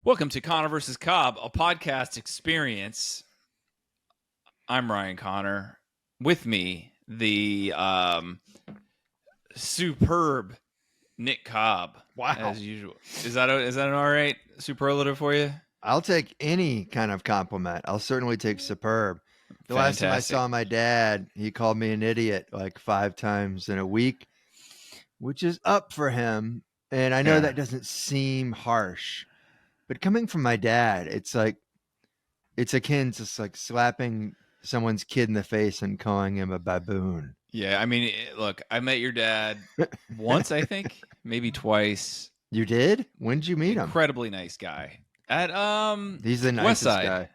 Welcome to Connor versus Cobb, a podcast experience. I'm Ryan Connor. With me, the superb Nick Cobb. Wow. As usual. Is that an all right superlative for you? I'll take any kind of compliment. I'll certainly take superb. The last time I saw my dad, he called me an idiot like 5 times in a week, which is up for him. And I know that doesn't seem harsh, but coming from my dad, it's akin to like slapping someone's kid in the face and calling him a baboon. Yeah, I mean, look, I met your dad once, I think, maybe twice. You did? When did you meet him? Incredibly nice guy. At He's the nicest Westside. guy.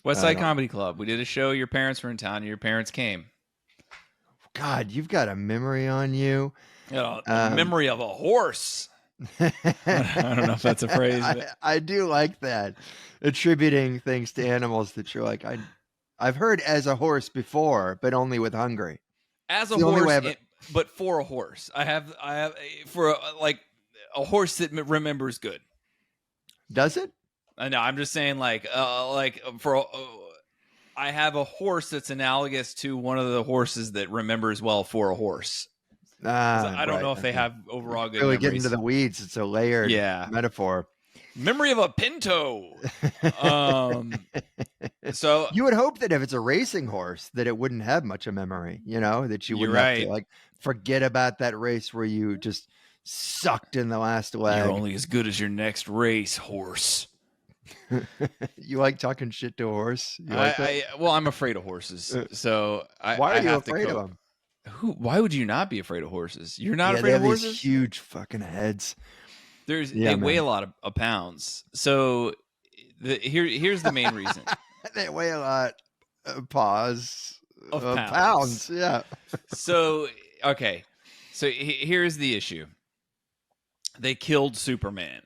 Westside Comedy Club. We did a show. Your parents were in town. And your parents came. God, you've got a memory on you. Memory of a horse. I don't know if that's a phrase. I do like that. Attributing things to animals that you're like, I've heard as a horse before, but only with hungry. As a horse, but for a horse. I have for a horse that remembers good. Does it? No, I'm just saying I have a horse that's analogous to one of the horses that remembers well for a horse. I don't know if they have overall good really memories. Get into the weeds. It's a layered metaphor. Memory of a pinto. So you would hope that if it's a racing horse, that it wouldn't have much of memory, that you wouldn't have to like forget about that race where you just sucked in the last leg. You're only as good as your next race, horse. You like talking shit to a horse? I'm afraid of horses. So why are you afraid of them? Why would you not be afraid of horses? You're not afraid of horses? These huge fucking heads. They weigh a lot of pounds. So here's the main reason. They weigh a lot of pounds. Yeah. So, okay. So here's the issue. They killed Superman,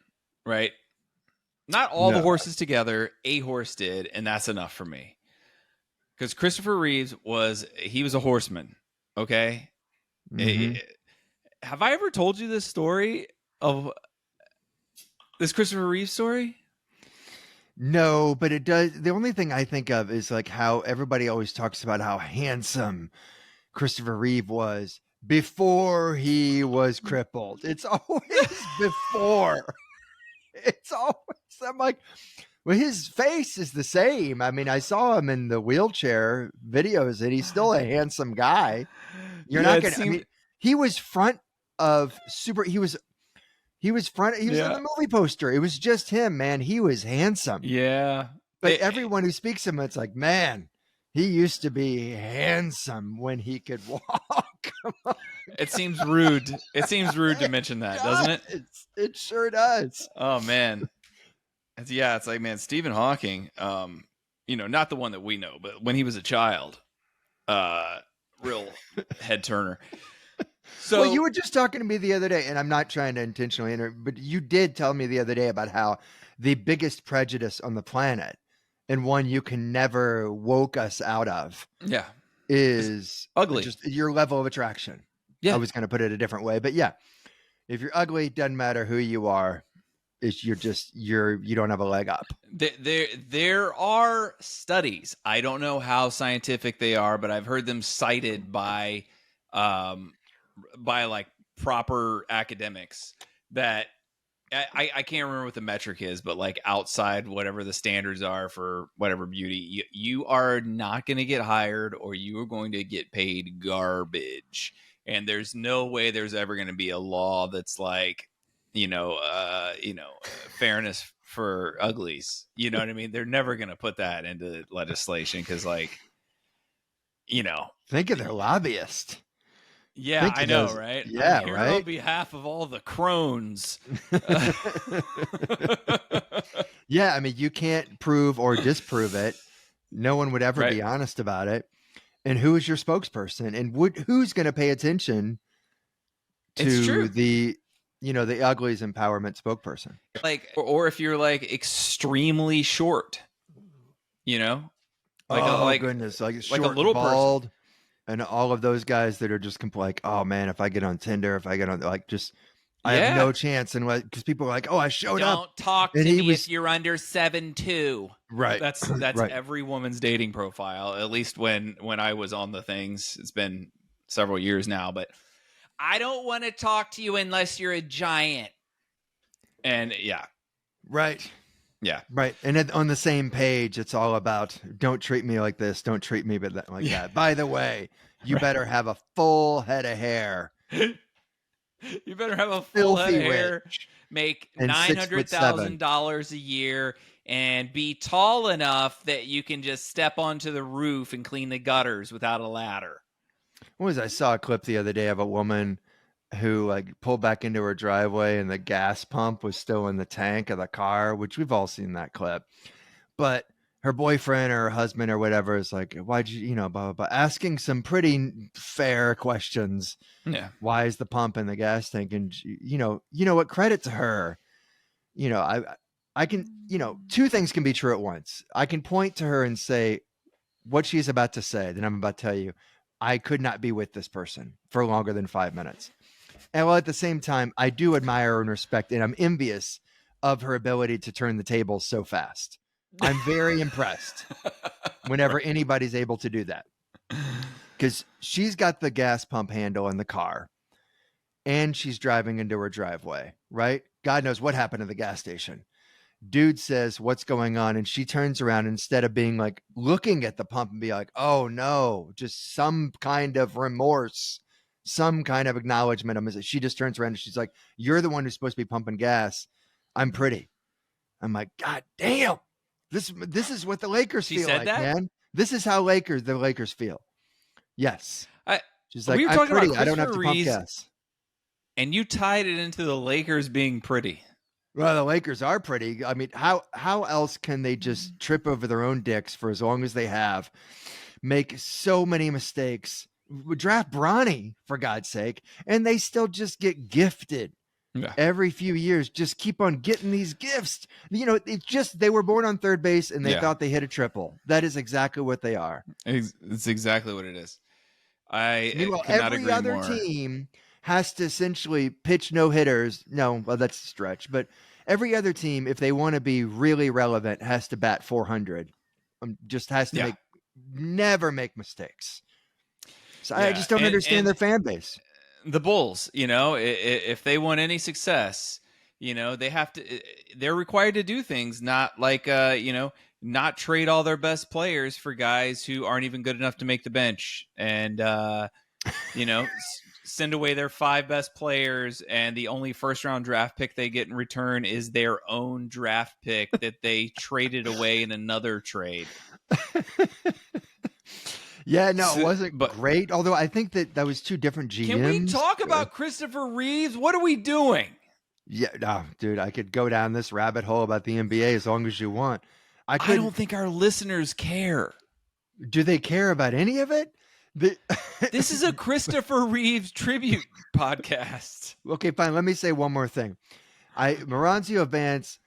right? Not all the horses together. A horse did, and that's enough for me. Because Christopher Reeves was a horseman. Okay. Mm-hmm. Have I ever told you this story of this Christopher Reeve story? No, but it does. The only thing I think of is like how everybody always talks about how handsome Christopher Reeve was before he was crippled. It's always before. It's always, I'm like, well, his face is the same. I mean, I saw him in the wheelchair videos and he's still a handsome guy. You're not going to, I mean, he was front of he was on the movie poster. It was just him, man. He was handsome. Yeah. But everyone who speaks him, it's like, man, he used to be handsome when he could walk. It seems rude. It seems rude to mention that, doesn't it? It sure does. Oh, man. It's like, man, Stephen Hawking, not the one that we know, but when he was a child, real head turner. So, well, you were just talking to me the other day, and I'm not trying to intentionally interrupt, but you did tell me the other day about how the biggest prejudice on the planet, and one you can never woke us out of, is ugly. Just your level of attraction. Yeah, I was going to put it a different way, but yeah, if you're ugly, doesn't matter who you are. You don't have a leg up. There are studies. I don't know how scientific they are, but I've heard them cited by like proper academics that I can't remember what the metric is, but like outside whatever the standards are for whatever beauty, you are not going to get hired or you are going to get paid garbage. And there's no way there's ever going to be a law that's like, fairness for uglies. You know what I mean? They're never going to put that into legislation because, like, think of their lobbyist. Yeah, I know, right? Yeah, I'm here right. on behalf of all the crones. Yeah, I mean, you can't prove or disprove it. No one would ever be honest about it. And who is your spokesperson? And who's going to pay attention to the uglies empowerment spokesperson? Like, or if you're like extremely short, goodness, like short, like a little bald. person. And all of those guys that are just like, oh man, if I get on Tinder, if I get on, like, just I have Yeah. no chance. And because people are like, oh, I showed up. Don't talk And to he me was if you're under 7'2". right. That's Right. every woman's dating profile. At least when I was on the things. It's been several years now, but I don't want to talk to you unless you're a giant. And yeah. Right. Yeah. Right. And on the same page, it's all about don't treat me like this. Don't treat me like that. By the way, you better have a full head of hair. You better have a full head Filthy of hair, rich. make And 6'7". $900,000 a year, and be tall enough that you can just step onto the roof and clean the gutters without a ladder. I saw a clip the other day of a woman who like pulled back into her driveway and the gas pump was still in the tank of the car, which we've all seen that clip. But her boyfriend or her husband or whatever is like, why'd you, blah, blah, blah, asking some pretty fair questions. Yeah. Why is the pump in the gas tank? And what, credit to her. I can, two things can be true at once. I can point to her and say what she's about to say, then I'm about to tell you, I could not be with this person for longer than 5 minutes. And while at the same time, I do admire and respect, and I'm envious of her ability to turn the tables so fast. I'm very impressed whenever anybody's able to do that. Because she's got the gas pump handle in the car and she's driving into her driveway, right? God knows what happened to the gas station. Dude says, what's going on? And she turns around, instead of being like looking at the pump and be like, oh no, just some kind of remorse, some kind of acknowledgement. She just turns around and she's like, you're the one who's supposed to be pumping gas. I'm pretty. I'm like, God damn. This is what the Lakers She feel said like, that? man. This is how the Lakers feel. Yes. She's like, we were I'm talking about pretty. I don't have to Christopher pump Reeves, gas. and you tied it into the Lakers being pretty. Well, the Lakers are pretty. I mean, how else can they just trip over their own dicks for as long as they have, make so many mistakes, draft Bronny, for God's sake, and they still just get gifted every few years, just keep on getting these gifts. It's just, they were born on third base and they thought they hit a triple. That is exactly what they are. It's exactly what it is. I Meanwhile, could not every agree other more. team has to essentially pitch no hitters. No, well, that's a stretch, but every other team, if they want to be really relevant, has to bat 400. Just has to never make mistakes. So I just don't understand their fan base. The Bulls, if they want any success, they have to. They're required to do things, not like not trade all their best players for guys who aren't even good enough to make the bench, and send away their 5 best players, and the only first-round draft pick they get in return is their own draft pick that they traded away in another trade. Yeah, no, it wasn't great. Although I think that was 2 different GMs. Can we talk about Christopher Reeves? What are we doing? Yeah, no, dude, I could go down this rabbit hole about the NBA as long as you want. I don't think our listeners care. Do they care about any of it? This is a Christopher Reeves tribute podcast. Okay, fine. Let me say one more thing. Maurizio Vance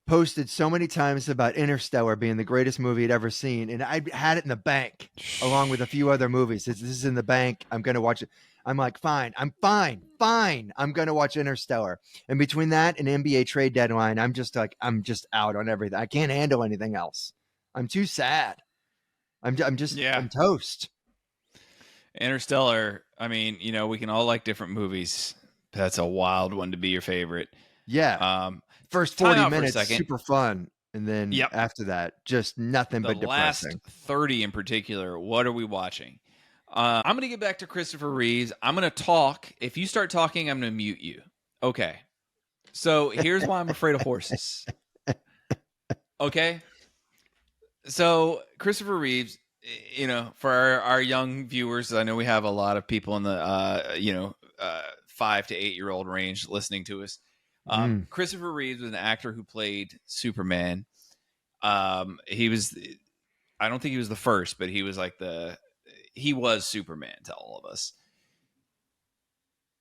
posted so many times about Interstellar being the greatest movie he'd ever seen, and I had it in the bank along with a few other movies. This is in the bank. I'm going to watch it. I'm like, fine. I'm fine. I'm going to watch Interstellar. And between that and NBA trade deadline, I'm just out on everything. I can't handle anything else. I'm too sad. I'm toast. Interstellar, I mean, we can all like different movies. That's a wild one to be your favorite. Yeah. First 40 minutes, super fun. And then after that, just nothing but depressing. The last 30 in particular, what are we watching? I'm going to get back to Christopher Reeves. I'm going to talk. If you start talking, I'm going to mute you. Okay. So here's why I'm afraid of horses. Okay. So Christopher Reeves, for our young viewers, I know we have a lot of people in the 5 to 8 year old range listening to us. Christopher Reeves was an actor who played Superman. He was, I don't think he was the first, but he was he was Superman to all of us.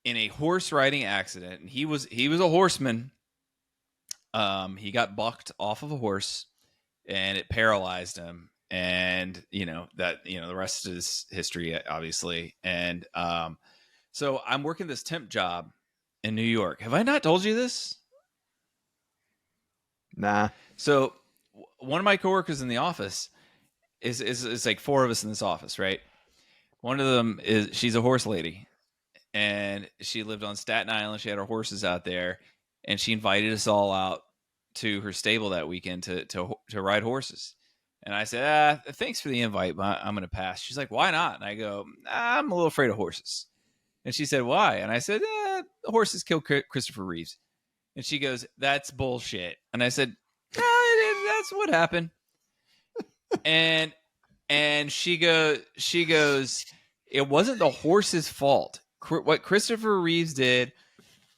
In a horse riding accident, and he was a horseman. He got bucked off of a horse, and it paralyzed him. And the rest is history, obviously. And so I'm working this temp job in New York. Have I not told you this? Nah. So one of my coworkers in the office is like four of us in this office, right? One of them she's a horse lady, and she lived on Staten Island. She had her horses out there, and she invited us all out to her stable that weekend to ride horses. And I said, thanks for the invite, but I'm going to pass. She's like, why not? And I go, I'm a little afraid of horses. And she said, why? And I said, the horses killed Christopher Reeves. And she goes, that's bullshit. And I said, that's what happened. And she goes, it wasn't the horse's fault. What Christopher Reeves did.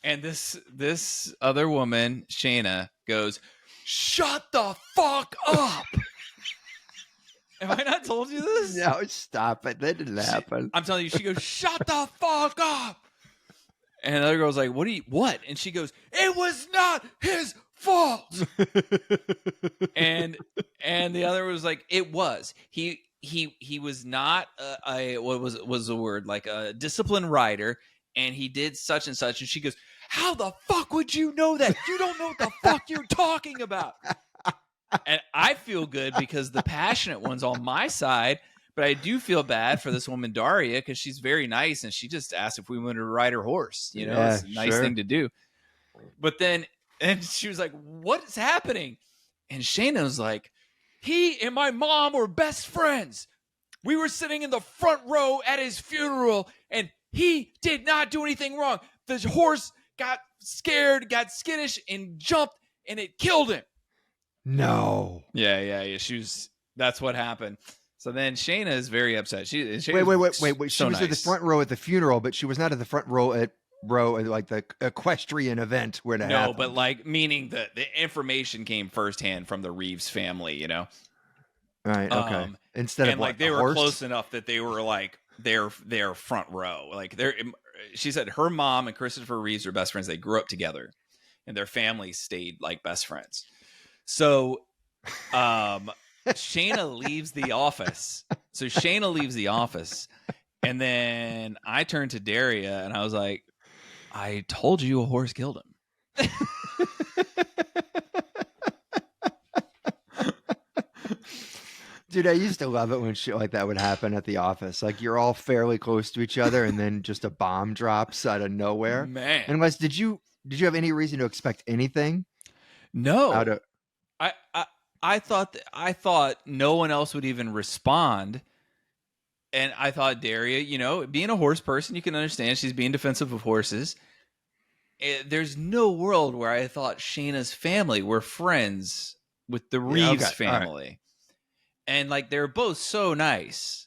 And this other woman, Shayna, goes, shut the fuck up. Have I not told you this? No, stop it. That didn't happen. I'm telling you, she goes, shut the fuck up. And the other girl's like, what? And she goes, it was not his fault. and the other was like, it was. He was not what was the word? Like a disciplined rider, and he did such and such. And she goes, how the fuck would you know that? You don't know what the fuck you're talking about. And I feel good because the passionate one's on my side, but I do feel bad for this woman, Daria, because she's very nice, and she just asked if we wanted to ride her horse. You know, Yeah, it's a nice thing to do. But then, and she was like, what is happening? And Shayna was like, he and my mom were best friends. We were sitting in the front row at his funeral, and he did not do anything wrong. The horse got scared, got skittish, and jumped, and it killed him. No. Yeah. That's what happened. So then Shayna is very upset. Wait. She was at the front row at the funeral, but she was not at the front row at like the equestrian event where it happened. No, but like meaning the information came firsthand from the Reeves family, you know? Right. Okay. Instead of like they were close enough that they were like their front row. Like she said her mom and Christopher Reeves were best friends. They grew up together, and their families stayed like best friends. So, Shayna leaves the office. And then I turned to Daria and I was like, I told you a horse killed him. Dude, I used to love it when shit like that would happen at the office. Like you're all fairly close to each other, and then just a bomb drops out of nowhere. Man, and Wes, did you have any reason to expect anything? No. I thought no one else would even respond. And I thought Daria, you know, being a horse person, you can understand she's being defensive of horses. There's no world where I thought Shayna's family were friends with the Reeves family. Right. And like they're both so nice.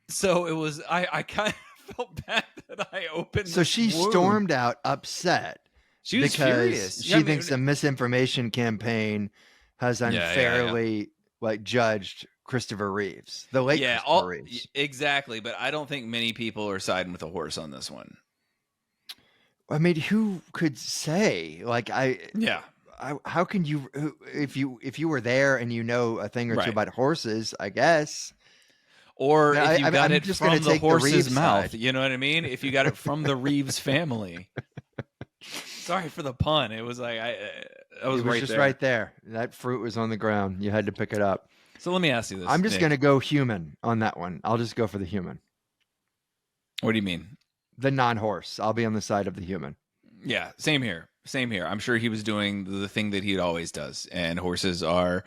So it was I kind of felt bad that I opened. So she stormed out upset. She was furious. She thinks the misinformation campaign has unfairly like judged Christopher Reeves, the late Christopher Reeves. Exactly, but I don't think many people are siding with the horse on this one. I mean, who could say? Like how can you if you were there and you know a thing or two about horses? I guess. Or if you got it from the horse's mouth, you know what I mean? If you got it from the Reeves family. Sorry for the pun. It was like it was just right there. That fruit was on the ground. You had to pick it up. So let me ask you this. I'm just going to go human on that one. I'll just go for the human. What do you mean? The non-horse. I'll be on the side of the human. Yeah, same here. I'm sure he was doing the thing that he always does. And horses are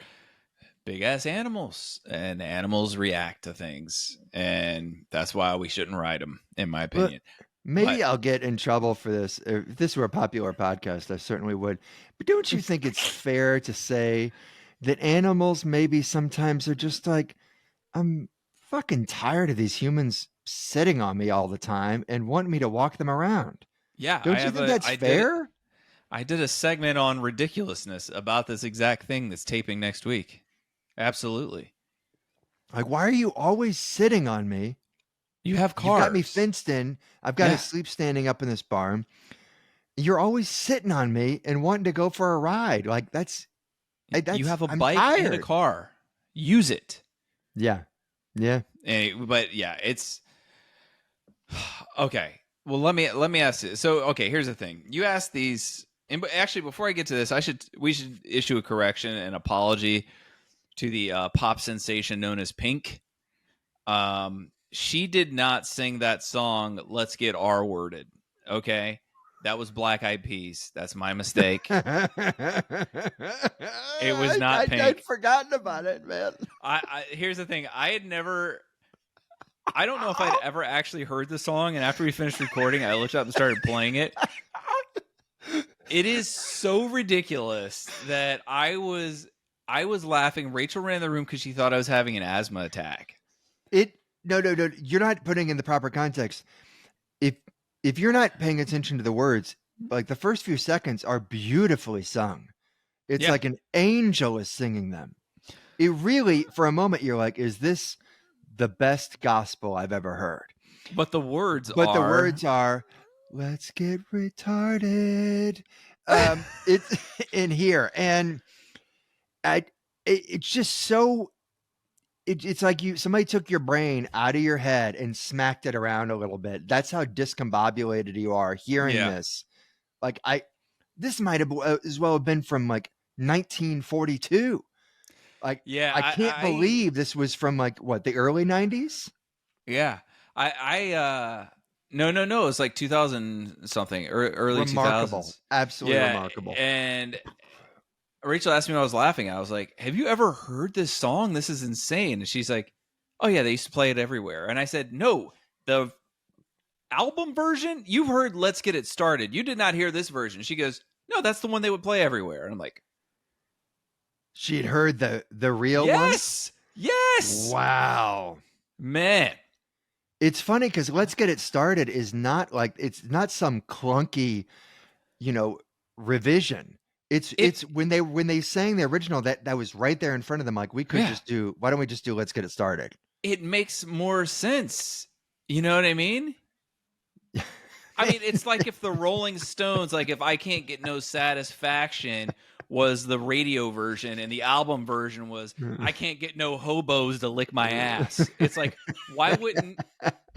big-ass animals. And animals react to things. And that's why we shouldn't ride them, in my opinion. Maybe I'll get in trouble for this. If this were a popular podcast, I certainly would. But don't you think it's fair to say that animals maybe sometimes are just like, I'm fucking tired of these humans sitting on me all the time and want me to walk them around? Yeah. Don't you think that's fair? I did a segment on ridiculousness about this exact thing that's taping next week. Absolutely. Like, why are you always sitting on me? You have cars. You got me fenced in. I've got to sleep standing up in this barn. You're always sitting on me and wanting to go for a ride. Like that's you have a bike and a car. Use it. Yeah. But yeah, it's okay. Well, let me ask you. So, okay, here's the thing. You asked these, and actually, before I get to this, we should issue a correction and apology to the pop sensation known as Pink. She did not sing that song. Let's get R worded. Okay, that was Black Eyed Peas. That's my mistake. It was not Pink. I'd forgotten about it, man. Here's the thing. I don't know if I'd ever actually heard the song, and after we finished recording, I looked up and started playing it. It is so ridiculous that I was laughing. Rachel ran in the room because she thought I was having an asthma attack. No. You're not putting in the proper context. If you're not paying attention to the words, like the first few seconds are beautifully sung. It's like an angel is singing them. It really, for a moment, you're like, is this the best gospel I've ever heard? But the words are, let's get retarded. It's in here. And it's just so, it's like somebody took your brain out of your head and smacked it around a little bit. That's how discombobulated you are hearing this. Like this might have as well have been from like 1942. Like, I can't believe this was from like what, the early 90s? Yeah. No. It was like 2000 something, early remarkable. 2000s. Absolutely remarkable. And Rachel asked me when I was laughing. I was like, have you ever heard this song? This is insane. And she's like, oh yeah, they used to play it everywhere. And I said, no, the album version, you've heard Let's Get It Started. You did not hear this version. She goes, no, that's the one they would play everywhere. And I'm like, she'd heard the real one? Yes. Wow. Man. It's funny because Let's Get It Started is not like, it's not some clunky, revision. It's when they sang the original that was right there in front of them. Like, we could why don't we just do Let's Get It Started? It makes more sense. You know what I mean? I mean, it's like if the Rolling Stones, like if I Can't Get No Satisfaction was the radio version and the album version was I Can't Get No Hobos to Lick My Ass. It's like, why wouldn't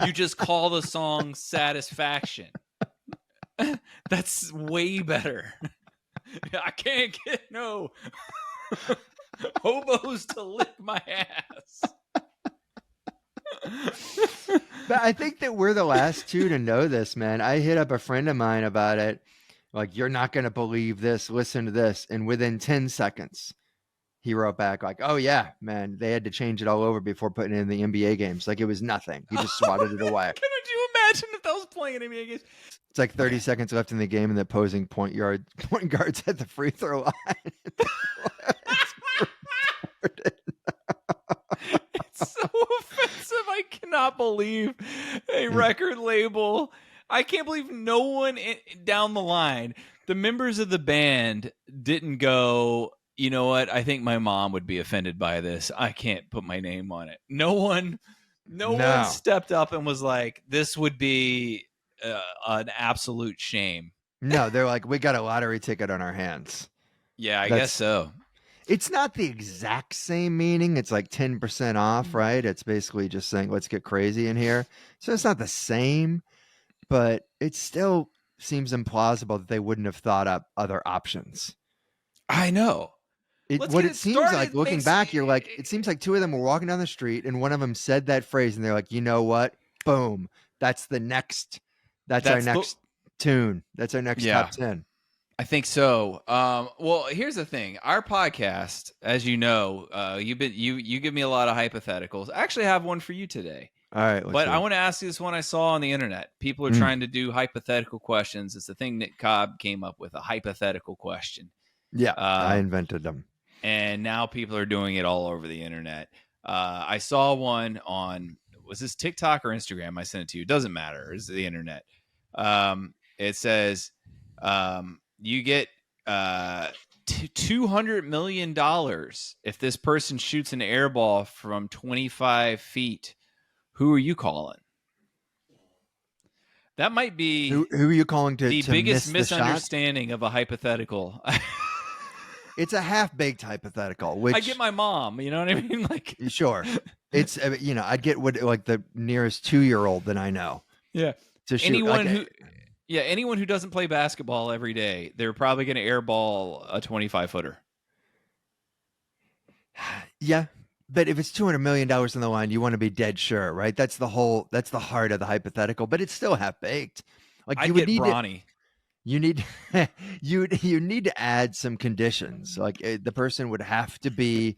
you just call the song Satisfaction? That's way better. I can't get no hobos to lick my ass. But I think that we're the last two to know this, man. I hit up a friend of mine about it. Like, you're not going to believe this. Listen to this. And within 10 seconds, he wrote back like, oh, yeah, man, they had to change it all over before putting it in the NBA games. Like, it was nothing. He just swatted it away. Could you imagine if that was playing in NBA games? It's like 30 seconds left in the game and the opposing point guard's at the free throw line. It's so offensive. I cannot believe a record label. I can't believe no one down the line, the members of the band didn't go, you know what? I think my mom would be offended by this. I can't put my name on it. No one stepped up and was like, this would be an absolute shame. No, they're like, we got a lottery ticket on our hands. Yeah, I guess so. It's not the exact same meaning. It's like 10% off, right? It's basically just saying, let's get crazy in here. So it's not the same, but it still seems implausible that they wouldn't have thought up other options. I know. What it seems like, looking back, you're like, it seems like two of them were walking down the street and one of them said that phrase and they're like, you know what? Boom. That's our next tune. That's our next top 10. I think so. Well, here's the thing. Our podcast, as you know, you give me a lot of hypotheticals. I actually have one for you today. All right. But I want to ask you this one I saw on the internet. People are trying to do hypothetical questions. It's the thing Nick Cobb came up with, a hypothetical question. Yeah, I invented them. And now people are doing it all over the internet. I saw one on, was this TikTok or Instagram? I sent it to you. It doesn't matter. It's the internet. It says, you get $200 million if this person shoots an air ball from 25 feet. Who are you calling? That might be who are you calling to biggest miss misunderstanding of a hypothetical. It's a half-baked hypothetical, which I get my mom. You know what I mean? Like, sure, it's I'd get like the nearest 2-year-old that I know. Yeah. to shoot. anyone who doesn't play basketball every day, they're probably going to airball a 25-footer. Yeah. But if it's $200 million on the line, you want to be dead sure, right? That's the heart of the hypothetical, but it's still half baked. Like I'd you would get need brawny. you need you need to add some conditions. Like the person would have to be,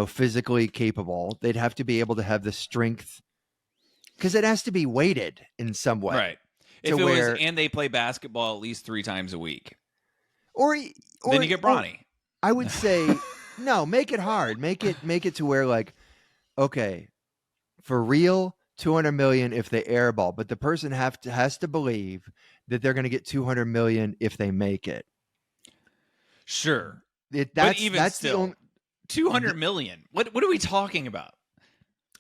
physically capable. They'd have to be able to have the strength, because it has to be weighted in some way. Right. If it was, and they play basketball at least 3 times a week, or then you get brawny. I would say no. Make it hard. Make it to where, like, okay, for real, 200 million if they airball, but the person has to believe that they're going to get 200 million if they make it. Sure, but even still, 200 million. What are we talking about?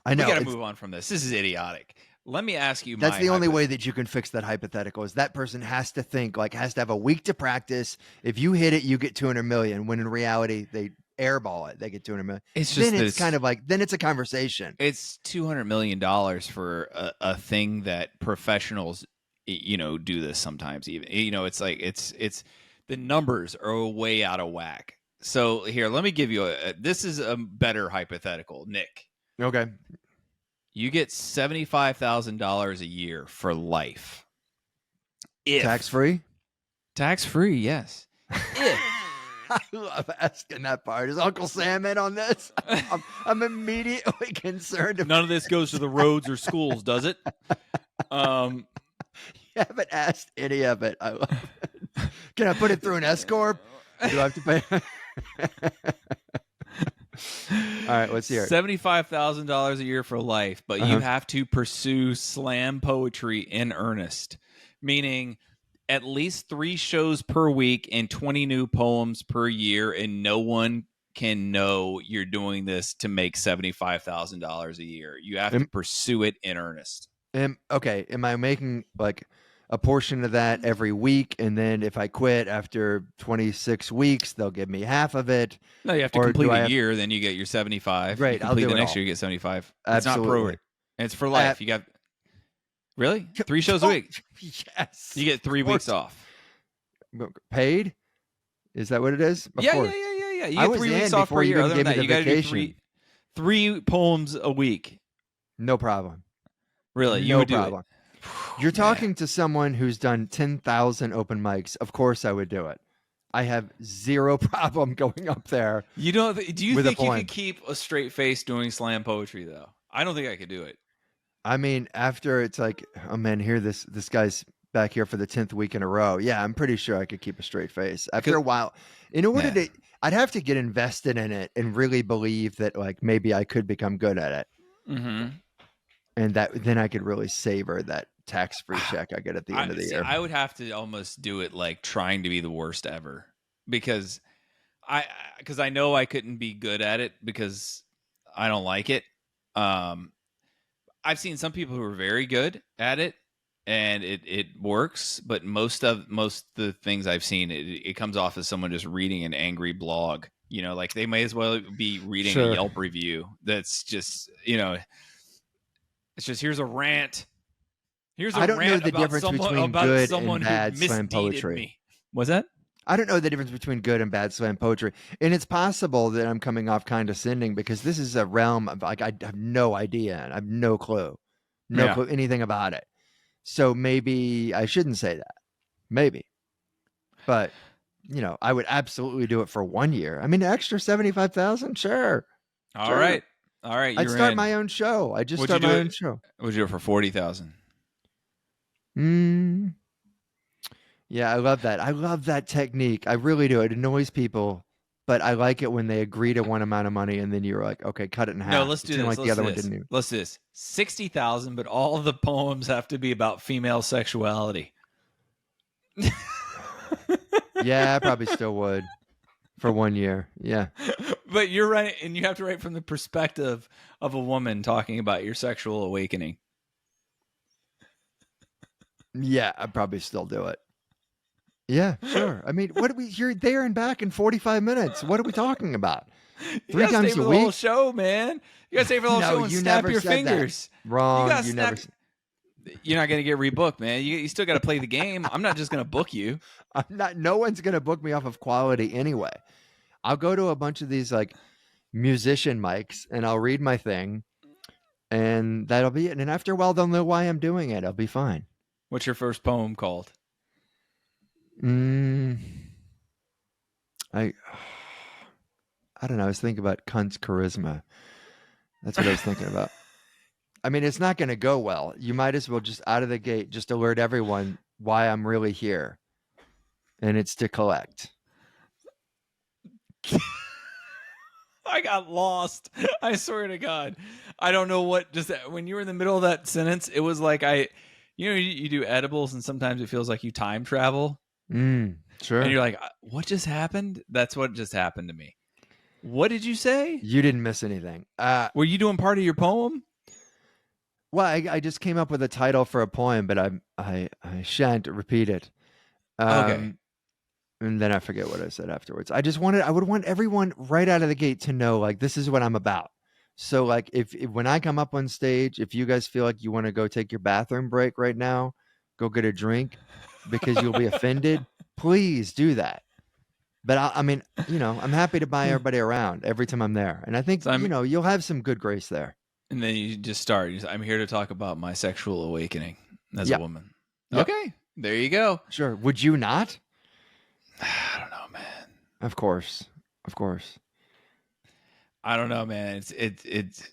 I know. We got to move on from this. This is idiotic. Let me ask you. That's the only way that you can fix that hypothetical, is that person has to think, like, has to have a week to practice. If you hit it, you get 200 million. When in reality, they airball it, they get 200 million. It's just then it's kind of like, then it's a conversation. It's $200 million for a thing that professionals, do this sometimes. Even it's like it's the numbers are way out of whack. So here, let me give you this is a better hypothetical, Nick. Okay. You get $75,000 a year for life. Tax-free? Tax-free, yes. If. I love asking that part. Is Uncle Sam in on this? I'm immediately concerned. None of this goes to the roads or schools, does it? You haven't asked any of it. I love it. Can I put it through an S-corp? Do I have to pay? All right, let's hear it. $75,000 a year for life, but you have to pursue slam poetry in earnest, meaning at least 3 shows per week and 20 new poems per year, and no one can know you're doing this to make $75,000 a year. You have to pursue it in earnest. Okay, am I making like a portion of that every week, and then if I quit after 26 weeks, they'll give me half of it? No, you have to complete a year, then you get your 75. Great, you complete I'll do the it next all. year, you get 75. Absolutely. It's not prorate. It's for life. You got really 3 shows a week. Yes, you get 3 weeks off. Paid? Is that what it is? Of yeah, course. yeah. You get 3 weeks off per year. Other than that, you got to do 3 poems a week. No problem. Really, you no would problem. Do it. You're talking to someone who's done 10,000 open mics. Of course, I would do it. I have zero problem going up there. Do you think you could keep a straight face doing slam poetry, though? I don't think I could do it. I mean, after it's like, oh man, here this guy's back here for the 10th week in a row. Yeah, I'm pretty sure I could keep a straight face. After a while, in order to, I'd have to get invested in it and really believe that, like, maybe I could become good at it. Mm-hmm. And then I could really savor that tax-free check I get at the end of the year. I would have to almost do it like trying to be the worst ever, because I know I couldn't be good at it because I don't like it. I've seen some people who are very good at it and it works, but most of the things I've seen, it comes off as someone just reading an angry blog. Like they may as well be reading a Yelp review. That's just, it's just, here's a rant. I don't know the difference between good and bad slam poetry. Me. What's that? I don't know the difference between good and bad slam poetry. And it's possible that I'm coming off condescending, because this is a realm of, like, I have no idea and I have no clue anything about it. So maybe I shouldn't say that. Maybe. But, I would absolutely do it for 1 year. I mean, extra 75,000, sure. All right. I'd start my own show. I just start my own show. Would you do it for 40,000? Yeah, I love that. I love that technique. I really do. It annoys people, but I like it when they agree to one amount of money and then you're like, okay, cut it in half. No, let's do this. Like the other one didn't. Let's do this. 60,000, but all of the poems have to be about female sexuality. Yeah, I probably still would for 1 year. Yeah. But you're right, and you have to write from the perspective of a woman talking about your sexual awakening. Yeah, I'd probably still do it. Yeah, sure. I mean, you're there and back in 45 minutes. What are we talking about? 3 times a week? You gotta stay for the whole show, man. You gotta stay for the whole show and snap your fingers. Wrong. You never. You're not going to get rebooked, man. You still got to play the game. I'm not just going to book you. I'm not. No one's gonna book me off of quality anyway. I'll go to a bunch of these like musician mics and I'll read my thing, and that'll be it. And after a while, they'll know why I'm doing it. I'll be fine. What's your first poem called? I don't know. I was thinking about cunt's charisma. That's what I was thinking about. I mean, it's not going to go well. You might as well just out of the gate just alert everyone why I'm really here, and it's to collect. I got lost. I swear to God. I don't know what, just when you were in the middle of that sentence, it was like you do edibles and sometimes it feels like you time travel. Sure. And you're like, what just happened? That's what just happened to me. What did you say? You didn't miss anything. Were you doing part of your poem? Well, I just came up with a title for a poem, but I shan't repeat it. Okay. And then I forget what I said afterwards. I would want everyone right out of the gate to know, like, this is what I'm about. So, like, if when I come up on stage, if you guys feel like you want to go take your bathroom break right now, go get a drink because you'll be offended, please do that. But I mean, I'm happy to buy everybody around every time I'm there. And I think, you'll have some good grace there. And then you just start. I'm here to talk about my sexual awakening as a woman. Yep. Okay. There you go. Sure. Would you not? I don't know, man. Of course. I don't know, man. It's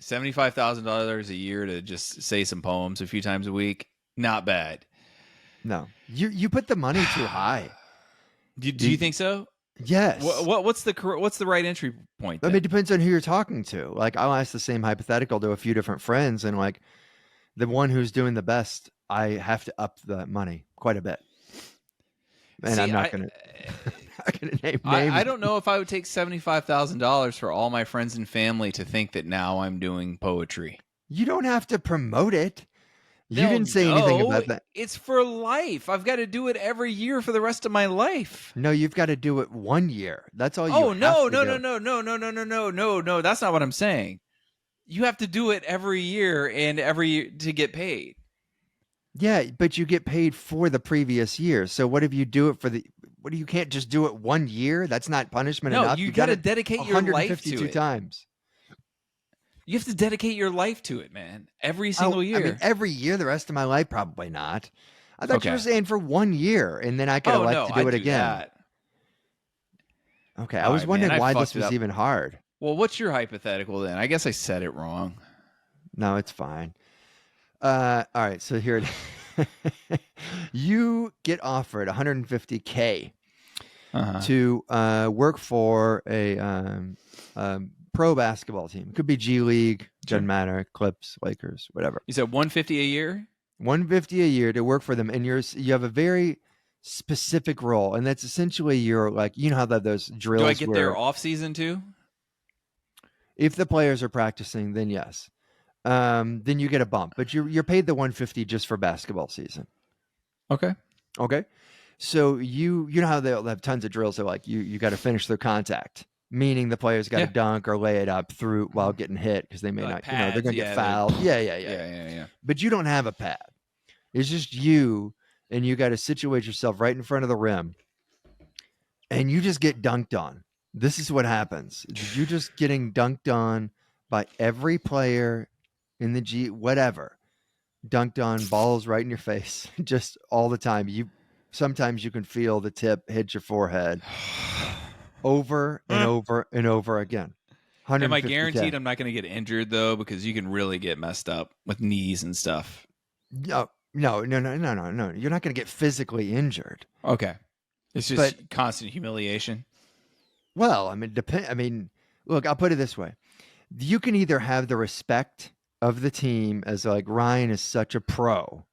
$75,000 a year to just say some poems a few times a week. Not bad. No, you put the money too high. Do you think so? Yes. What's the right entry point? I mean, it depends on who you're talking to. Like, I'll ask the same hypothetical to a few different friends, and like the one who's doing the best, I have to up the money quite a bit. And I'm not gonna name names. I don't know if I would take $75,000 for all my friends and family to think that now I'm doing poetry. You don't have to promote it. You didn't say anything about that. It's for life. I've got to do it every year for the rest of my life. No, you've got to do it 1 year. That's all you have to do. No. That's not what I'm saying. You have to do it every year and every year to get paid. Yeah, but you get paid for the previous year. So what if you do it for you can't just do it 1 year? That's not punishment enough. No, you got to dedicate your life to it. times. You have to dedicate your life to it, man. Every single year. I mean, every year, the rest of my life, probably not. I thought you were saying for 1 year, and then I could elect to do it again. That. Okay, I was wondering why this was even hard. Well, what's your hypothetical then? I guess I said it wrong. No, it's fine. All right, so here it is. You get offered $150K to work for a pro basketball team. It could be G League, doesn't matter, Clips, Lakers, whatever. You said $150 a year? $150 a year to work for them, and you have a very specific role, and that's essentially your, like, you know how those drills. Do I get their off season too? If the players are practicing, then yes. Then you get a bump, but you're paid the $150 just for basketball season. Okay. So you know how they'll have tons of drills. They're like, you got to finish their contact, meaning the players got to dunk or lay it up through while getting hit because they may not, pads, they're going to get fouled. Yeah. But you don't have a pad. It's just you, and you got to situate yourself right in front of the rim, and you just get dunked on. This is what happens. You're just getting dunked on by every player in the G, whatever, dunked on, balls right in your face, just all the time. Sometimes you can feel the tip hit your forehead over and over and over again. Am I guaranteed I'm not going to get injured though? Because you can really get messed up with knees and stuff. No. You're not going to get physically injured. Okay. It's just constant humiliation. Well, I mean, look, I'll put it this way. You can either have the respect of the team as like Ryan is such a pro.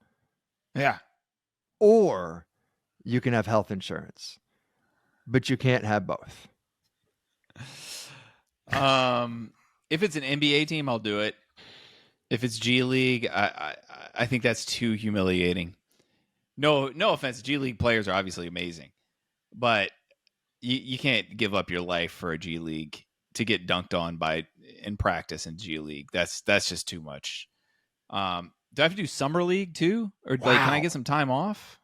Yeah. Or you can have health insurance, but you can't have both. If it's an NBA team, I'll do it. If it's G League, I think that's too humiliating. No offense. G League players are obviously amazing, but you can't give up your life for a G League to get dunked on in practice in G League. That's just too much. Do I have to do summer league too, or like can I Wow. get some time off?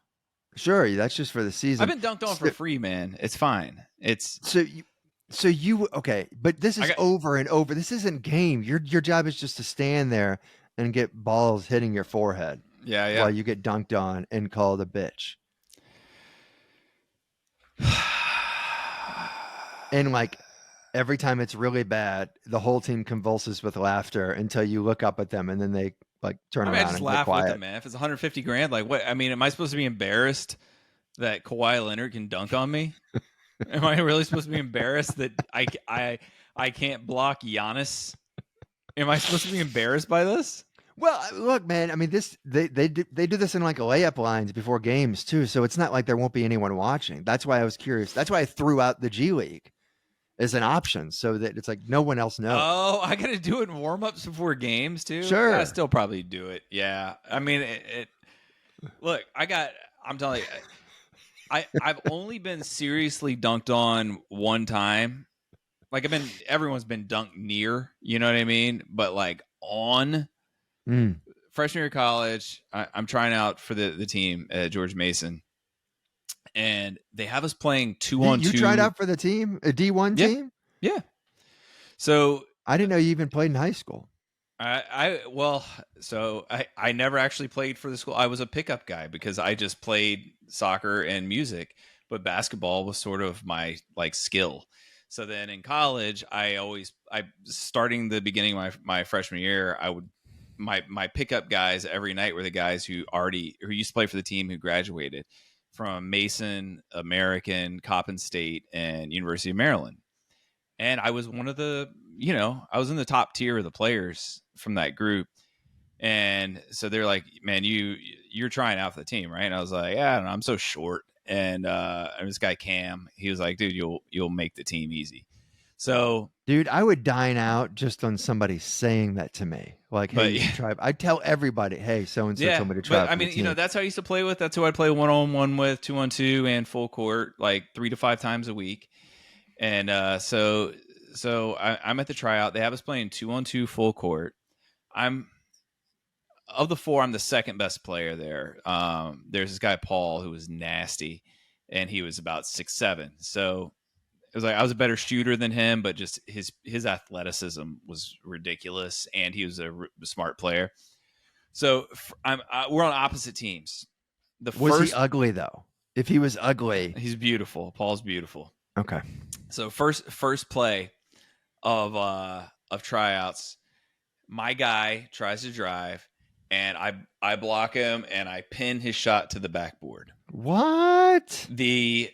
Sure, that's just for the I've season. been dunked on for So, free, man. It's fine. It's so you okay, but this I is got over and over. This isn't game. Your job is just to stand there and get balls hitting your forehead yeah. while you get dunked on and called a bitch. And like every time it's really bad, the whole team convulses with laughter until you look up at them and then they like turn I mean, I around just and get laugh with them, quiet. man. If it's 150 grand, like what? I mean, am I supposed to be embarrassed that Kawhi Leonard can dunk on me? Am I really supposed to be embarrassed that I can't block Giannis? Am I supposed to be embarrassed by this? Well, look, man. I mean, this they do this in like layup lines before games too, so it's not like there won't be anyone watching. That's why I was curious. That's why I threw out the G League as an option, so that it's like no one else knows. Oh, I gotta do it in warm-ups before games too. Yeah, I Sure, still probably do it. Yeah, I mean, look, I'm telling you, I've only been seriously dunked on one time. Like everyone's been dunked near. You know what I mean? But like on mm. freshman year of college, I'm trying out for the team at George Mason, and they have us playing two on You tried two. out for the team, a D1 Yeah, team. yeah. So I didn't know you even played in high school. I never actually played for the school. I was a pickup guy because I just played soccer and music, but basketball was sort of my like skill. So then in college, I starting the beginning of my freshman year, I would my pickup guys every night were the guys who used to play for the team who graduated from Mason, American, Coppin State, and University of Maryland. And I was one of the, I was in the top tier of the players from that group. And so they're like, man, you're trying out for the team, right? And I was like, yeah, I don't know, I'm so short. And this guy Cam, he was like, dude, you'll make the team easy. So, Dude, I would dine out just on somebody saying that to me. Like, hey, but you should try. I'd tell everybody, hey, so and so yeah, told me to try but out I for the mean, team. that's how I used to play with. That's who I'd play 1-on-1 with, 2-on-2, and full court, like 3 to 5 times a week. And I'm at the tryout. They have us playing 2-on-2 full court. I'm of the four, I'm the second best player there. There's this guy Paul who was nasty, and he was about 6'7". So it was like I was a better shooter than him, but just his athleticism was ridiculous, and he was a smart player. So we're on opposite teams. The Was he first, ugly though? If he was ugly, he's beautiful. Paul's beautiful. okay. So first play of tryouts, my guy tries to drive, and I block him and I pin his shot to the backboard. What? The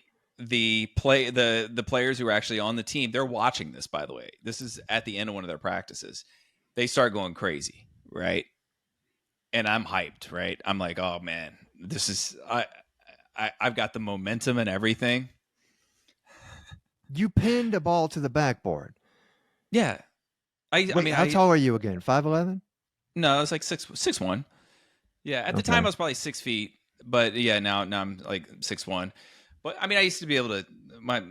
players who are actually on the team, they're watching this, by the way. This is at the end of one of their practices. They start going crazy, right? And I'm hyped, right? I'm like, oh man, this is I've got the momentum and everything. You pinned a ball to the backboard. Yeah. I Wait, mean how tall are you again? 5'11"? no, it's like 6'1". Yeah, at the Okay. time I was probably 6 feet, but yeah, now I'm like 6'1". But I mean, I used to be able to. I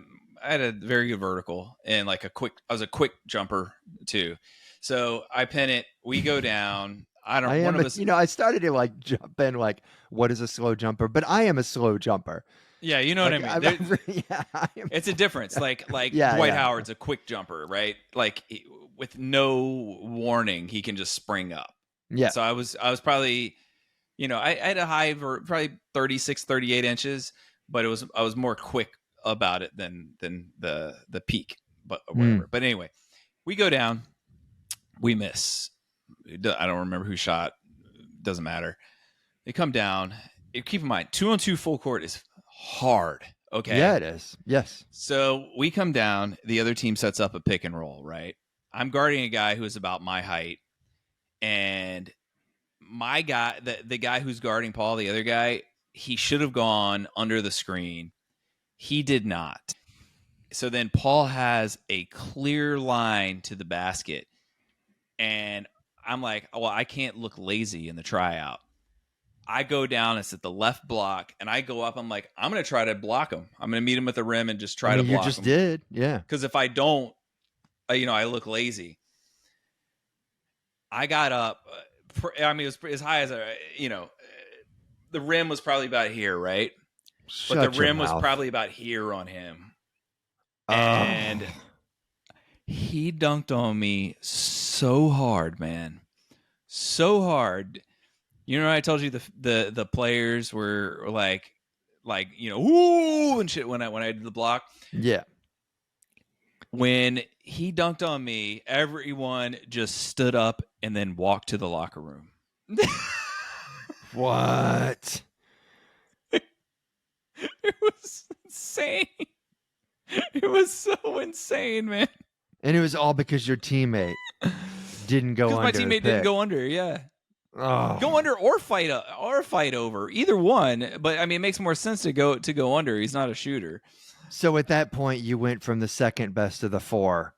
had a very good vertical and like I was a quick jumper too. So I pin it. We go down. I I don't. One am, of us. I started to like jump in, like, what is a slow jumper? But I am a slow jumper. Yeah, you know what I Like, mean. There, yeah, I am. it's a difference. Like Yeah, Dwight yeah. Howard's a quick jumper, right? Like with no warning, he can just spring up. Yeah. So I was probably, I had a high for probably 36, 38 inches, but I was more quick about it than the peak, but whatever. But anyway, we go down, we miss. I don't remember who shot. Doesn't matter. They come down. Keep in mind, 2-on-2 full court is hard. Okay. Yeah, it is. Yes. So we come down. The other team sets up a pick and roll, right? I'm guarding a guy who is about my height, and my guy, the guy who's guarding Paul, the other guy, he should have gone under the screen. He did not. So then Paul has a clear line to the basket, and I'm like, well, I can't look lazy in the tryout. I go down, it's at the left block, and I go up. I'm like, I'm going to try to block him. I'm going to meet him at the rim and just try to You block just him. did. Yeah. Because if I don't, I look lazy. I got up. I mean, it was as high as the rim was probably about here, right? But the Shut your rim was mouth. probably about here on him. Oh. And he dunked on me so hard, man. So hard. You know, I told you the players were like ooh and shit when I did the block. Yeah. When he dunked on me, everyone just stood up and then walked to the locker room. What? It was insane. It was so insane, man. And it was all because your teammate didn't go under. Because my teammate didn't go under. Yeah. Oh. Go under or fight over, either one. But I mean, it makes more sense to go under. He's not a shooter. So at that point, you went from the second best of the four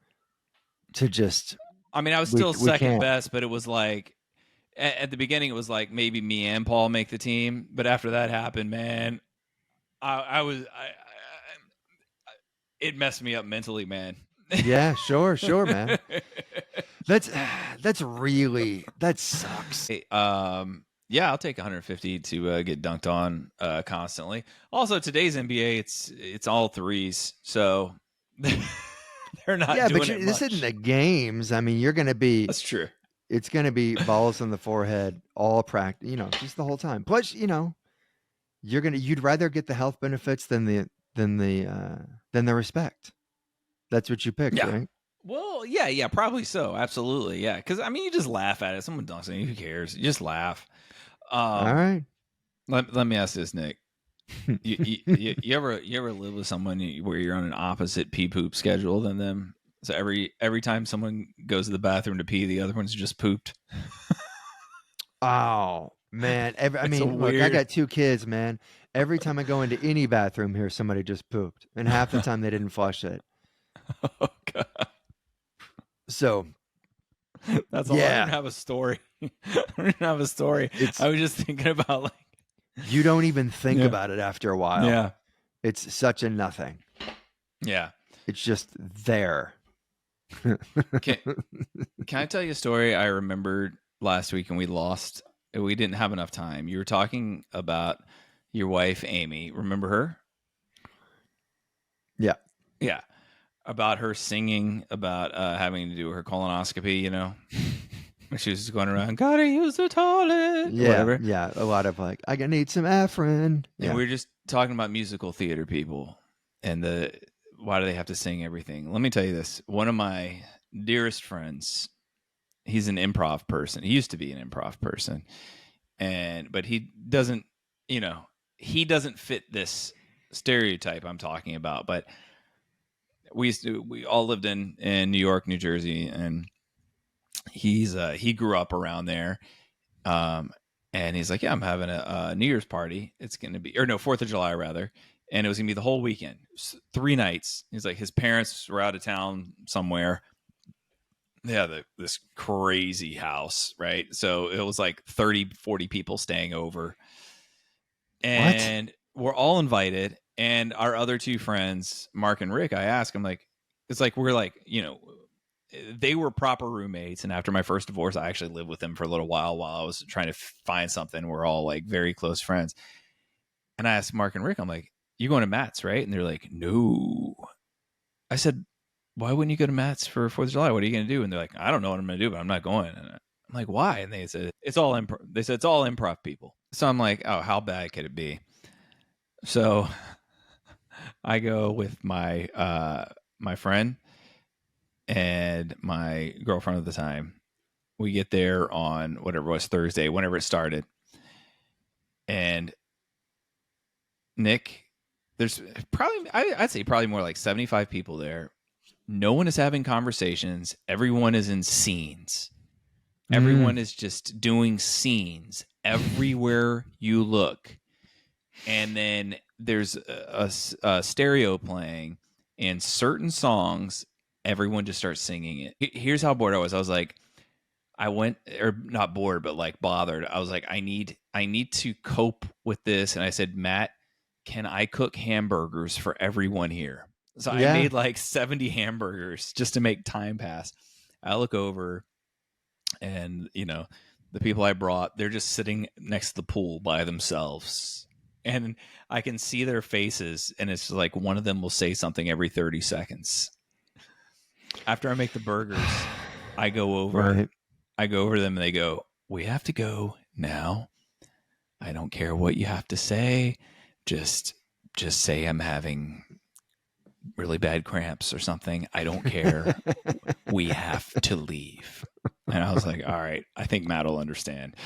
to just. I mean, I was still second best, but it was like at the beginning, it was like maybe me and Paul make the team. But after that happened, man, it messed me up mentally, man. Yeah, sure, man. That sucks. Hey, yeah, I'll take 150 to get dunked on constantly. Also, today's NBA, it's all threes, so they're not. Yeah, doing but it this much. isn't the games. I mean, you're going to be. That's true. It's going to be balls on the forehead, all practice. Just the whole time. Plus, you'd rather get the health benefits than the respect. That's what you picked, Yeah. right? Well, yeah, probably so. Absolutely, yeah. Because I mean, you just laugh at it. Someone dunks on you, who cares? You just laugh. All right. Let me ask this, Nick. you ever live with someone where you're on an opposite pee poop schedule than them? So every time someone goes to the bathroom to pee, the other one's just pooped. Oh man! Look, I got 2 kids, man. Every time I go into any bathroom here, somebody just pooped, and half the time they didn't flush it. Oh God! So that's all. I don't have a story. I don't have a story. I was just thinking about like you don't even think about it after a while. Yeah, it's such a nothing. Yeah, it's just there. Can I tell you a story I remembered last week and we lost? We didn't have enough time. You were talking about your wife, Amy. Remember her? Yeah. Yeah. About her singing about having to do her colonoscopy, when she was going around, gotta use the toilet. Yeah. Whatever. Yeah. A lot of like, I need some Afrin. Yeah. And we were just talking about musical theater people and why do they have to sing everything? Let me tell you this. One of my dearest friends, he's an improv person. He used to be an improv person. But he doesn't, he doesn't fit this stereotype I'm talking about. But we all lived in New York, New Jersey, and he grew up around there. And he's like, yeah, I'm having a New Year's party. It's going to be, 4th of July rather. And it was going to be the whole weekend, 3 nights. He's like, his parents were out of town somewhere. Yeah, this crazy house, right? So it was like 30, 40 people staying over. And we're all invited. And our other 2 friends, Mark and Rick, I asked them, like, it's like, we're like, they were proper roommates. And after my first divorce, I actually lived with them for a little while I was trying to find something. We're all like very close friends. And I asked Mark and Rick, I'm like, you going to Matt's, right? And they're like, no. I said, why wouldn't you go to Matt's for 4th of July? What are you going to do? And they're like, I don't know what I'm going to do, but I'm not going. And I'm like, why? And they said, it's all improv people. So I'm like, oh, how bad could it be? So I go with my friend and my girlfriend at the time. We get there on whatever it was, Thursday, whenever it started. And Nick, there's probably, I'd say probably more like 75 people there. No one is having conversations. Everyone is in scenes. Everyone is just doing scenes everywhere you look. And then there's a stereo playing, and certain songs, everyone just starts singing it. Here's how bored I was. I was like, not bored, but like bothered. I was like, I need to cope with this. And I said, Matt, can I cook hamburgers for everyone here? So I made like 70 hamburgers just to make time pass. I look over and, the people I brought, they're just sitting next to the pool by themselves. And I can see their faces, and it's like one of them will say something every 30 seconds. After I make the burgers, I go over Right. I go over to them and they go, "We have to go now. I don't care what you have to say. Just say I'm having really bad cramps or something. I don't care. We have to leave." And I was like, all right, I think Matt will understand.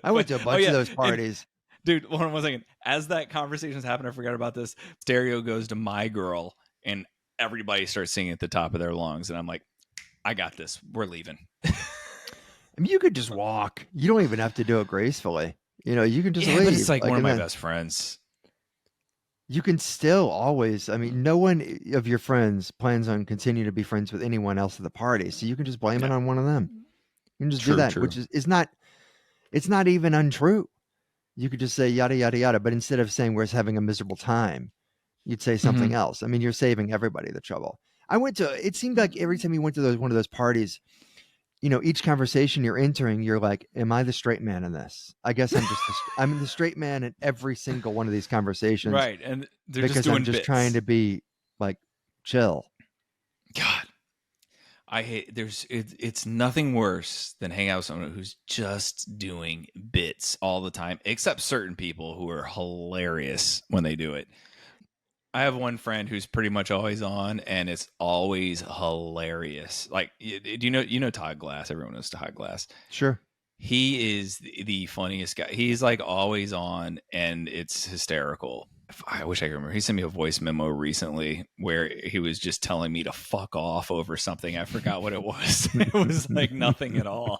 I went to a bunch of those and, parties. dude, hold on one second. As that conversation's happened, I forgot about this. Stereo goes to My Girl, and everybody starts singing at the top of their lungs. And I'm like, I got this. We're leaving. I mean, you could just walk. You don't even have to do it gracefully. You know, you can just leave. But it's like one of and my then best friends. You can still always, I mean, no one of your friends plans on continuing to be friends with anyone else at the party. So you can just blame it Yeah. on one of them. You can just do True, that, true. which is not, it's not even untrue. You could just say yada, yada, yada. But instead of saying we're having a miserable time, you'd say something else. I mean, you're saving everybody the trouble. It seemed like every time you went to one of those parties, you know, each conversation you're entering, you're like, am I the straight man in this? I guess I'm the straight man in every single one of these conversations. Right. And they're because just doing I'm just bits. trying to be like chill. God, I hate it's nothing worse than hanging out with someone who's just doing bits all the time, except certain people who are hilarious when they do it. I have one friend who's pretty much always on, and it's always hilarious. Like, do you know Todd Glass? Everyone knows Todd Glass. Sure. He is the funniest guy. He's like always on, and it's hysterical. I wish I could remember. He sent me a voice memo recently where he was just telling me to fuck off over something. I forgot what it was. It was like nothing at all.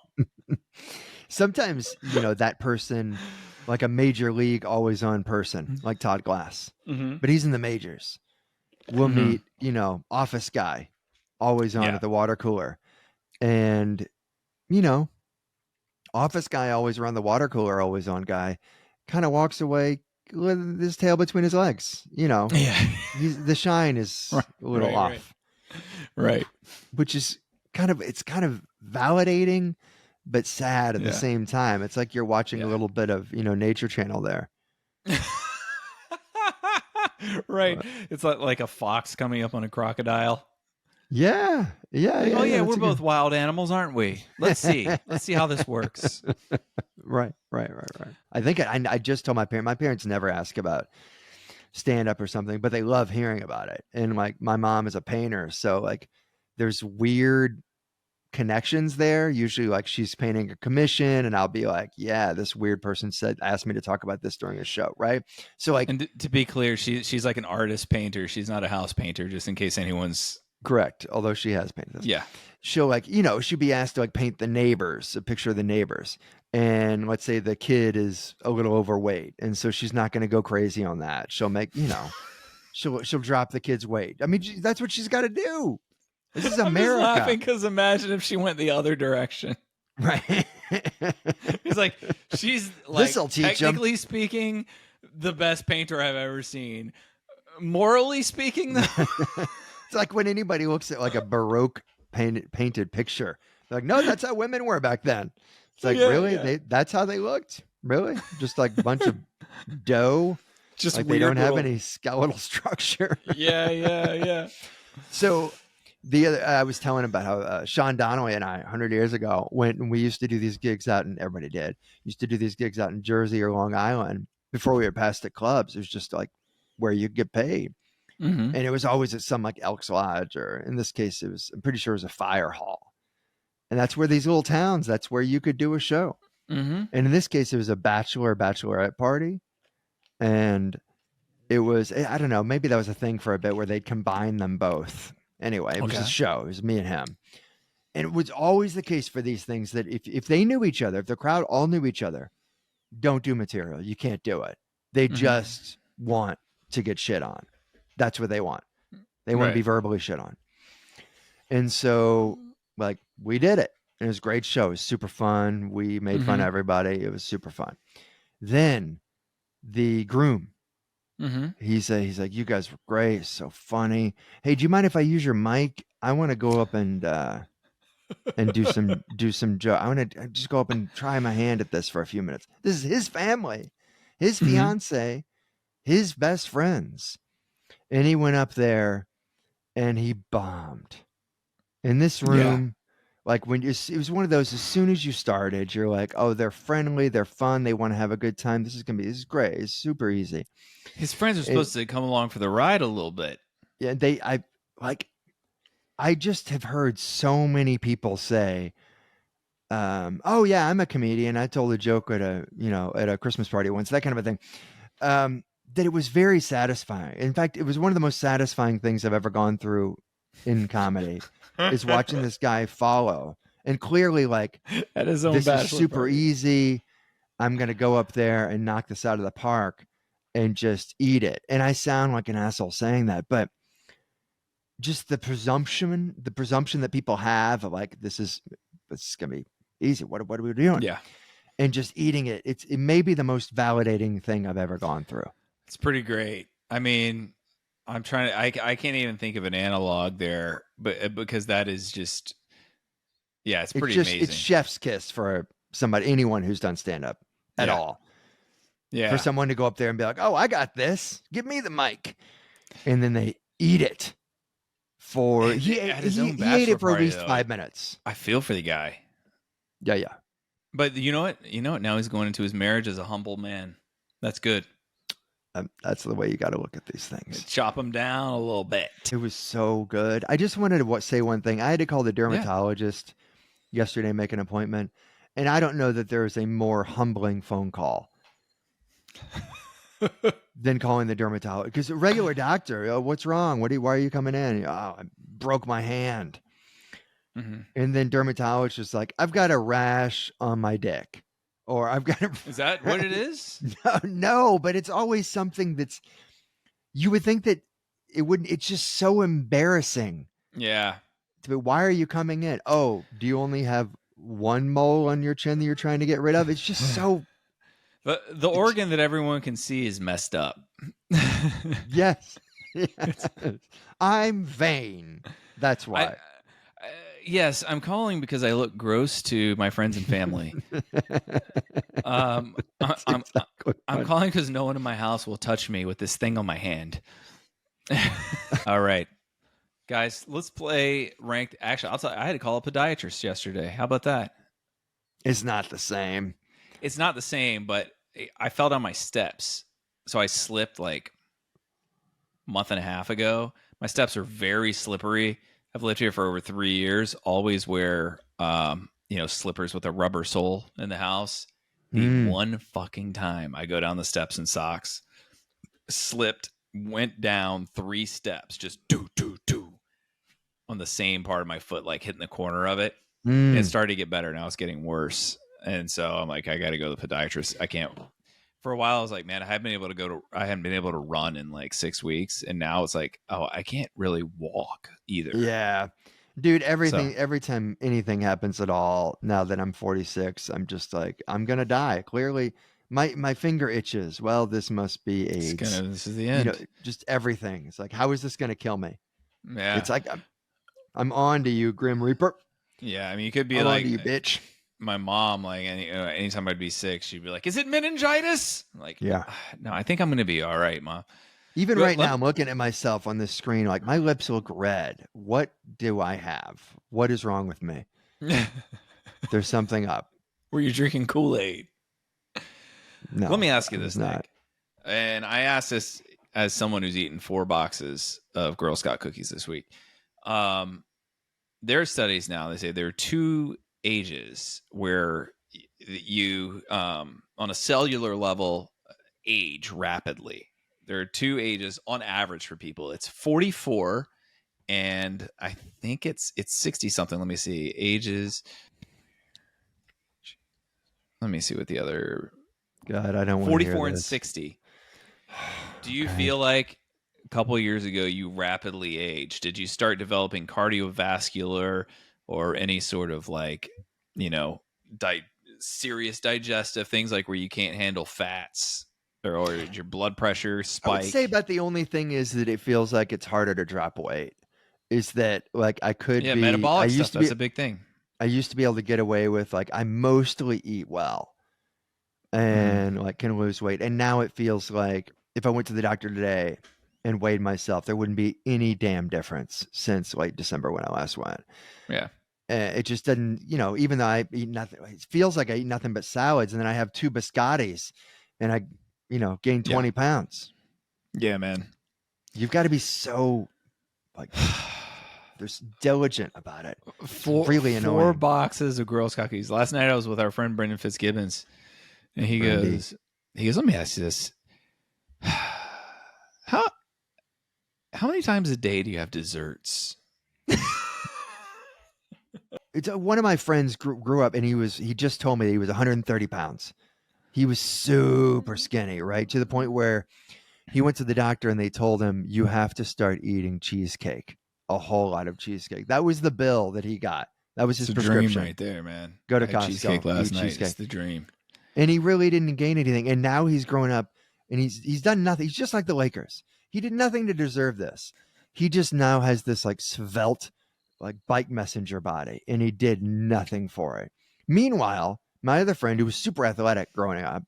Sometimes, you know, that person, like a major league always on person, like Todd Glass, but he's in the majors. We'll meet, you know, office guy, always on at the water cooler. And, you know, office guy, always around the water cooler, always on guy, kind of walks away with his tail between his legs. You know, the shine is a little off. Right. Which is it's kind of validating, but sad at the same time. It's like you're watching a little bit of, you know, Nature Channel there. Right. It's like a fox coming up on a crocodile. Yeah. Yeah. We're both wild animals, aren't we? Let's see. Let's see how this works. Right. I think I just told my parents never ask about stand up or something, but they love hearing about it. And like my mom is a painter, so like there's weird connections there. Usually like she's painting a commission and I'll be like, yeah, this weird person asked me to talk about this during a show, right? So like, and to be clear, she's like an artist painter. She's not a house painter, just in case anyone's correct, although she has painted this. Yeah. She'll like, you know, she'd be asked to like paint the neighbors, a picture of the neighbors. And let's say the kid is a little overweight. And so she's not going to go crazy on that. She'll make, you know, she'll drop the kid's weight. I mean, that's what she's got to do. This is America. I'm just laughing because imagine if she went the other direction. Right. It's like, she's like, This'll teach technically speaking, the best painter I've ever seen. Morally speaking, though. It's like when anybody looks at like a Baroque painted picture, they're like, no, that's how women were back then. It's like, really? That's how they looked? Really? Just like a bunch of dough? Just like they don't have any skeletal structure. Yeah. So I was telling about how Sean Donnelly and I 100 years ago, when we used to do these gigs out, and everybody used to do these gigs out in Jersey or Long Island before we were past the clubs. It was just like where you get paid. And it was always at some like Elks Lodge, or in this case, I'm pretty sure it was a fire hall. And that's where these little towns, that's where you could do a show. And in this case, it was a bachelorette party. And it was, I don't know, maybe that was a thing for a bit where they'd combine them both. Anyway, it was a show. It was me and him. And it was always the case for these things that if they knew each other, if the crowd all knew each other, don't do material. You can't do it. They just want to get shit on. That's what they want. They want to be verbally shit on. And so like we did it. And it was a great show. It was super fun. We made fun of everybody. It was super fun. Then the groom, he's like, you guys were great. So funny. Hey, do you mind if I use your mic? I want to go up and and do some joke. I want to just go up and try my hand at this for a few minutes. This is his family, his Mhm. fiance, his best friends. And he went up there and he bombed. In this Yeah. room, like it was one of those, as soon as you started, you're like, oh, they're friendly, they're fun, they want to have a good time. This is great. It's super easy. His friends are It, supposed to come along for the ride a little bit. yeah, like, I just have heard so many people say, oh yeah, I'm a comedian. I told a joke at a Christmas party once, that kind of a thing. That it was very satisfying. In fact, it was one of the most satisfying things I've ever gone through in comedy is watching this guy follow. And clearly, like, At his own this is bachelor super party. easy. I'm going to go up there and knock this out of the park and just eat it. And I sound like an asshole saying that, but just the presumption that people have of like, this is going to be easy. What are we doing? Yeah. And just eating it. It may be the most validating thing I've ever gone through. It's pretty great. I mean, I'm trying to, I can't even think of an analog there, but because that is just, yeah, it's pretty It's amazing. chef's kiss for anyone who's done stand up at Yeah. all. Yeah. For someone to go up there and be like, "Oh, I got this. Give me the mic." And then they eat it for And he at his own he ate bachelor it for at party, least though, 5 minutes. I feel for the guy. Yeah, yeah. But you know what? Now he's going into his marriage as a humble man. That's good. That's the way you got to look at these things. Chop him down a little bit. It was so good. I just wanted to say one thing. I had to call the Yeah. dermatologist yesterday, make an appointment, and I don't know that there is a more humbling phone call than calling the dermatologist. Because a regular doctor, oh, what's wrong? Why are you coming in? Oh, I broke my hand. Mhm. And then dermatologist is like, I've got a rash on my dick, or I've got a. Is that what it is? No, but it's always something that's. You would think that it wouldn't. It's just so embarrassing. Yeah. But why are you coming in? Oh, do you only have one mole on your chin that you're trying to get rid of? It's just so. The organ that everyone can see is messed up. Yes. Yes. I'm vain. That's why. Yes, I'm calling because I look gross to my friends and family. I'm calling because no one in my house will touch me with this thing on my hand. All right, guys, let's play ranked. Actually, I had to call a podiatrist yesterday. How about that? It's not the same. It's not the same, but I fell down my steps, so I slipped like a month and a half ago. My steps are very slippery. I've lived here for over 3 years. Always wear, slippers with a rubber sole in the house. The one fucking time I go down the steps in socks, slipped, went down 3 steps, just do on the same part of my foot, like hitting the corner of it. And it started to get better. Now it's getting worse. And so I'm like, I got to go to the podiatrist. I can't. For a while, I was like, man, I hadn't been able to run in like 6 weeks. And now it's like, oh, I can't really walk either. Yeah. Dude, every time anything happens at all, now that I'm 46, I'm just like, I'm going to die. Clearly, my finger itches. Well, this must be AIDS. This is the end. Just everything. It's like, how is this going to kill me? Yeah. It's like, I'm on to you, Grim Reaper. Yeah. I mean, you could be I'm like, on to you, bitch. My mom, like, anytime I'd be sick, she'd be like, is it meningitis? I'm like, yeah. No, I think I'm going to be all right, Mom. Even right now, I'm looking at myself on this screen, like my lips look red. What do I have? What is wrong with me? There's something up. Were you drinking Kool-Aid? No. Let me ask you this, not. Nick. And I asked this as someone who's eaten 4 boxes of Girl Scout cookies this week. There are studies now. They say there are 2 ages where you, on a cellular level, age rapidly. There are 2 ages on average for people. It's 44, and I think it's 60 something. Let me see. Ages. Let me see what the other. God, I don't want 44 and 60. Do you feel like a couple of years ago you rapidly aged? Did you start developing cardiovascular or any sort of like, serious digestive things, like where you can't handle fats, or your blood pressure spike? I would say about the only thing is that it feels like it's harder to drop weight. Is that like I could be metabolic I used stuff? to That's be, a big thing. I used to be able to get away with like I mostly eat well and like can lose weight. And now it feels like if I went to the doctor today and weighed myself, there wouldn't be any damn difference since late December when I last went. Yeah. It just doesn't, even though I eat nothing, it feels like I eat nothing but salads. And then I have 2 biscottis and I, gain 20 pounds. Yeah, man. You've got to be so like, there's diligent about it. It's really annoying. 4 boxes of Girl Scout cookies. Last night I was with our friend Brendan Fitzgibbons, and he goes, let me ask you this. How many times a day do you have desserts? It's one of my friends grew up and he just told me that he was 130 pounds. He was super skinny, right? To the point where he went to the doctor and they told him, you have to start eating cheesecake, a whole lot of cheesecake. That was the bill that he got. That was his prescription. Dream right there, man. Go to Costco. Cheesecake last night. Cheesecake. It's the dream. And he really didn't gain anything. And now he's grown up and he's done nothing. He's just like the Lakers. He did nothing to deserve this. He just now has this like svelte, like bike messenger body, and he did nothing for it. Meanwhile, my other friend who was super athletic growing up,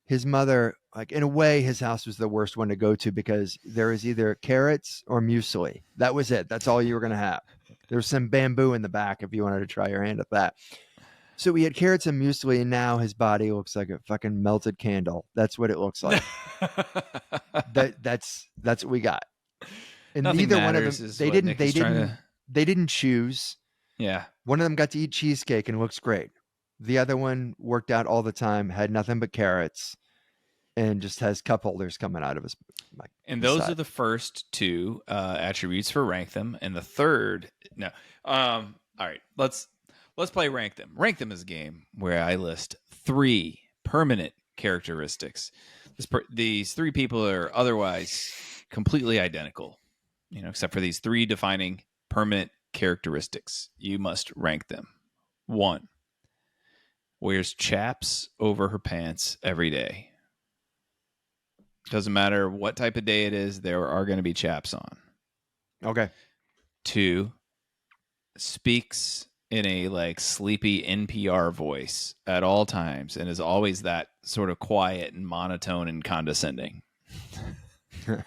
his mother, like in a way, his house was the worst one to go to because there was either carrots or muesli. That was it. That's all you were going to have. There was some bamboo in the back if you wanted to try your hand at that. So we had carrots and muesli, and now his body looks like a fucking melted candle. That's what it looks like. That's what we got. And Nothing neither one of them, they didn't choose. Yeah. One of them got to eat cheesecake and looks great. The other one worked out all the time, had nothing but carrots, and just has cup holders coming out of his. And those are the first 2 attributes for rank them, and the third, no. All right, let's play rank them. Rank them is a game where I list 3 permanent characteristics. These 3 people are otherwise completely identical, except for these 3 defining permanent characteristics. You must rank them. 1, wears chaps over her pants every day. Doesn't matter what type of day it is, there are going to be chaps on. Okay. 2, speaks in a like sleepy NPR voice at all times and is always that sort of quiet and monotone and condescending. All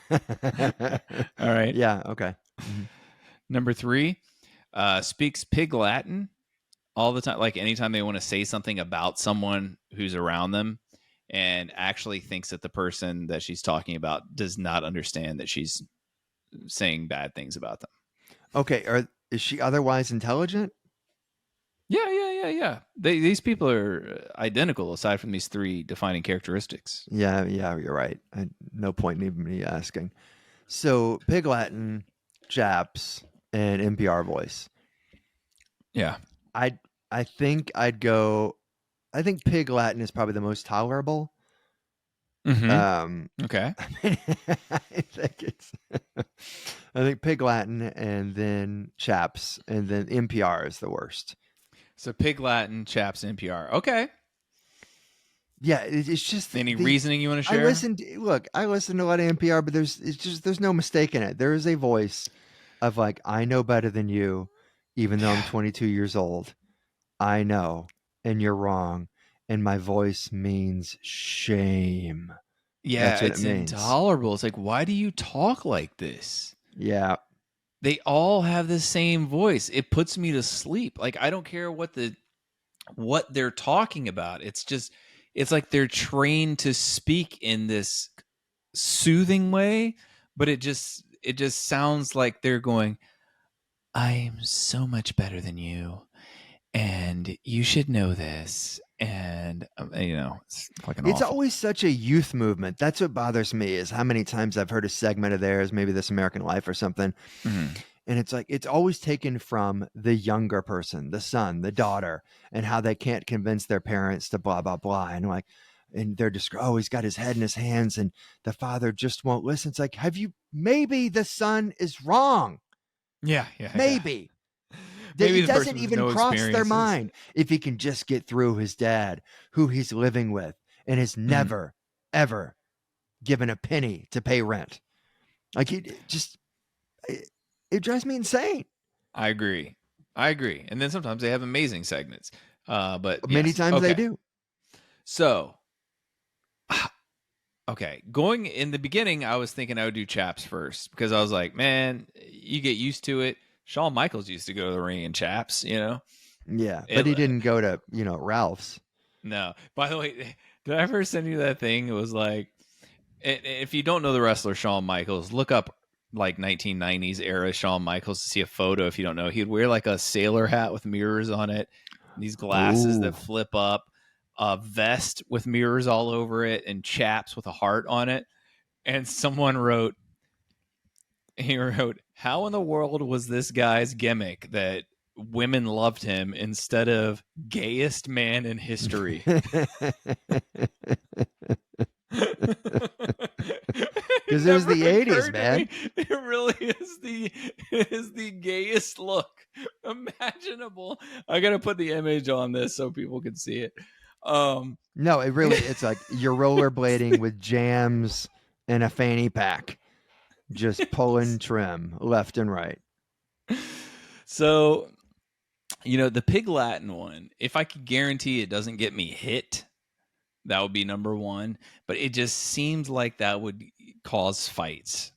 right. Yeah. Okay. Mm-hmm. Number 3, speaks Pig Latin all the time. Like anytime they want to say something about someone who's around them, and actually thinks that the person that she's talking about does not understand that she's saying bad things about them. Okay. Is she otherwise intelligent? Yeah. These people are identical aside from these 3 defining characteristics. Yeah, you're right. No point in even me asking. So Pig Latin, chaps, and NPR voice. Yeah. I think I'd go. I think Pig Latin is probably the most tolerable. Mm-hmm. Okay. I think Pig Latin and then chaps and then NPR is the worst. So Pig Latin, chaps, NPR. Okay. Yeah, it's just any reasoning you want to share? I listen to a lot of NPR, but there's no mistake in it. There is a voice of like, I know better than you, even though I'm 22 years old. I know, and you're wrong, and my voice means shame. Yeah, it's intolerable. It's like, why do you talk like this? Yeah. They all have the same voice. It puts me to sleep. Like, I don't care what they're talking about. It's like they're trained to speak in this soothing way, but it just sounds like they're going, I'm so much better than you, and you should know this. And it's fucking It's awful. always such a youth movement. That's what bothers me, is how many times I've heard a segment of theirs, maybe This American Life or something. Mm-hmm. And it's like, it's always taken from the younger person, the son, the daughter, and how they can't convince their parents to blah, blah, blah. And they're just, oh, he's got his head in his hands and the father just won't listen. It's like, maybe the son is wrong. Yeah. Maybe. Maybe it doesn't even cross their mind if he can just get through his dad, who he's living with, and has never, ever given a penny to pay rent. Like, it drives me insane. I agree. I agree. And then sometimes they have amazing segments. But Many yes. times they Okay. do. So, okay. Going in the beginning, I was thinking I would do chaps first because I was like, man, you get used to it. Shawn Michaels used to go to the ring in chaps, you know? Yeah, It, but he didn't go to, Ralph's. no. By the way, did I ever send you that thing? It was like, if you don't know the wrestler Shawn Michaels, look up like 1990s era Shawn Michaels to see a photo. If you don't know, he'd wear like a sailor hat with mirrors on it, these glasses that Ooh. flip up, a vest with mirrors all over it, and chaps with a heart on it. And someone wrote, how in the world was this guy's gimmick that women loved him instead of gayest man in history? Because it was the 80s, man. It really is the gayest look imaginable. I gotta put the image on this so people can see it. No, it's like you're rollerblading with jams and a fanny pack, just pulling trim left and right. So, the Pig Latin one, if I could guarantee it doesn't get me hit, that would be number one. But it just seems like that would cause fights.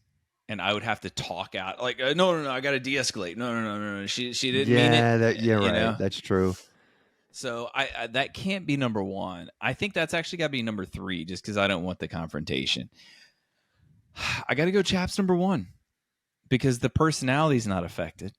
And I would have to talk out like, no, I got to de-escalate. No. She didn't mean it. Yeah, right. Know? That's true. So I that can't be number one. I think that's actually got to be number three, just because I don't want the confrontation. I got to go chaps number one because the personality's not affected.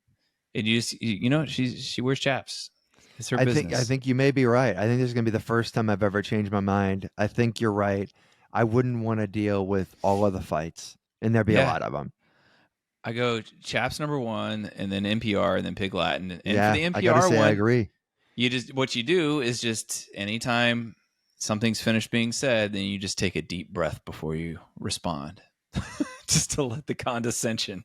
And she wears chaps. It's her business. I think you may be right. I think this is going to be the first time I've ever changed my mind. I think you're right. I wouldn't want to deal with all of the fights, and there'd be a lot of them. I go chaps number one, and then NPR, and then Pig Latin. And yeah, for the NPR I gotta say, one, I agree. What you do is just anytime something's finished being said, then you just take a deep breath before you respond, just to let the condescension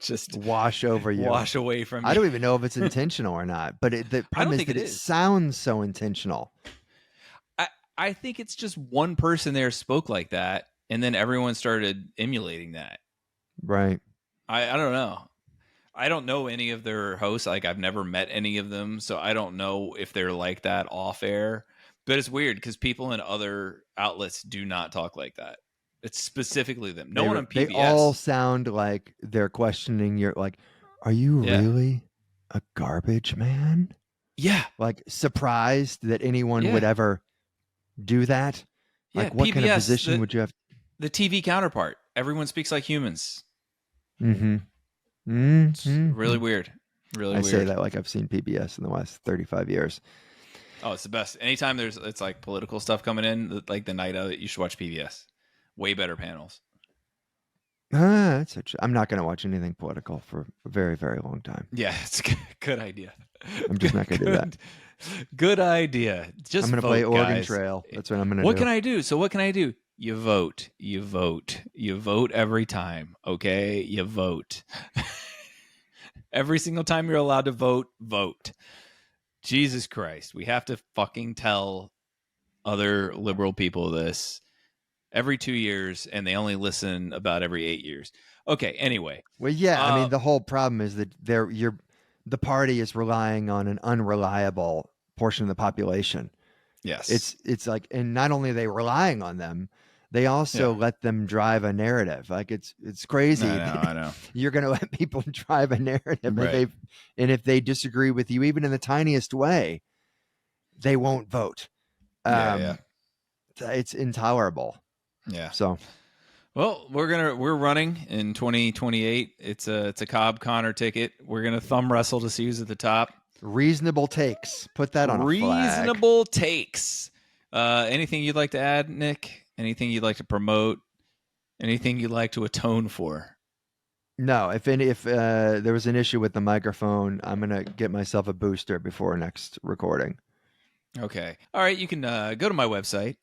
just wash over you, wash away from you. I don't even know if it's intentional or not, but the problem is that it sounds so intentional. I think it's just one person there spoke like that, and then everyone started emulating that. Right. I don't know. I don't know any of their hosts. Like, I've never met any of them, so I don't know if they're like that off air. But it's weird because people in other outlets do not talk like that. It's specifically them. No one on PBS. They all sound like they're questioning your, like, are you really a garbage man? Yeah. Like, surprised that anyone would ever do that? Yeah, like, what PBS, kind of position would you have? The TV counterpart. Everyone speaks like humans. Mm-hmm. It's really weird. Really weird. I say that like I've seen PBS in the last 35 years. Oh, it's the best. Anytime it's like political stuff coming in, like the night of it, you should watch PBS. Way better panels. I'm not going to watch anything political for a very, very long time. Yeah, it's a good idea. I'm just not going to do that. Good idea. Just I'm going to play Oregon Trail. That's what I'm going to do. What can I do? So what can I do? You vote. You vote. You vote every time. Okay? You vote. Every single time you're allowed to vote, vote. Jesus Christ. We have to fucking tell other liberal people this every 2 years, and they only listen about every 8 years. Okay, anyway. Well, yeah, I mean, the whole problem is that the party is relying on an unreliable portion of the population. Yes. It's like, and not only are they relying on them, they also let them drive a narrative. Like, it's crazy. I know. You're going to let people drive a narrative, right. and if they disagree with you, even in the tiniest way, they won't vote. It's intolerable. Yeah. So, well, we're running in 2028. It's a Cobb Connor ticket. We're gonna thumb wrestle to see who's at the top. Reasonable takes. Put that on a flag. Reasonable takes. Anything you'd like to add, Nick? Anything you'd like to promote? Anything you'd like to atone for? No. If there was an issue with the microphone, I'm gonna get myself a booster before next recording. Okay. All right. You can go to my website.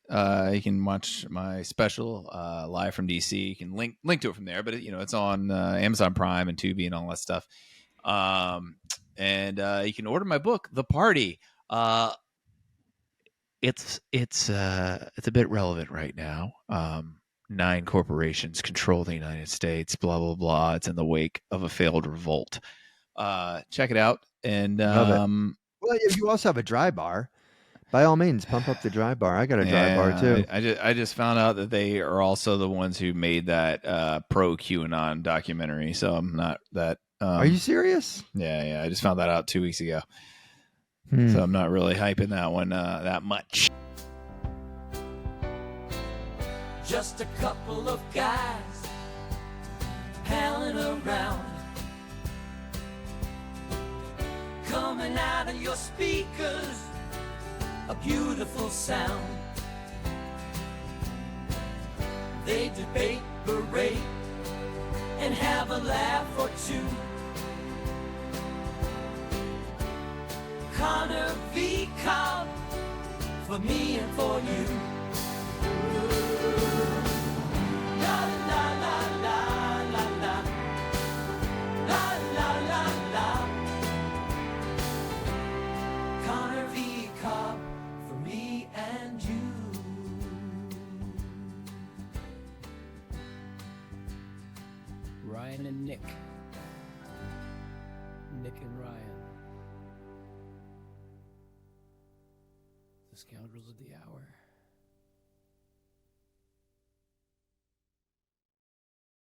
You can watch my special live from DC. You can link to it from there, but it's on Amazon Prime and Tubi and all that stuff. And you can order my book, The Party. It's a bit relevant right now. 9 corporations control the United States. Blah blah blah. It's in the wake of a failed revolt. Check it out. And Love it. Well, you also have a dry bar. By all means, pump up the dry bar. I got a dry bar too. I just found out that they are also the ones who made that pro QAnon documentary. So I'm not that. Are you serious? Yeah. I just found that out 2 weeks ago. So I'm not really hyping that one that much. Just a couple of guys palling around, coming out of your speakers, a beautiful sound. They debate, berate, and have a laugh or two. Connor v. Cobb, for me and for you. La la la la la la, la la la la. Connor v. Cobb, for me and you. Ryan and Nick. Nick and Ryan. The Scoundrels of the Hour.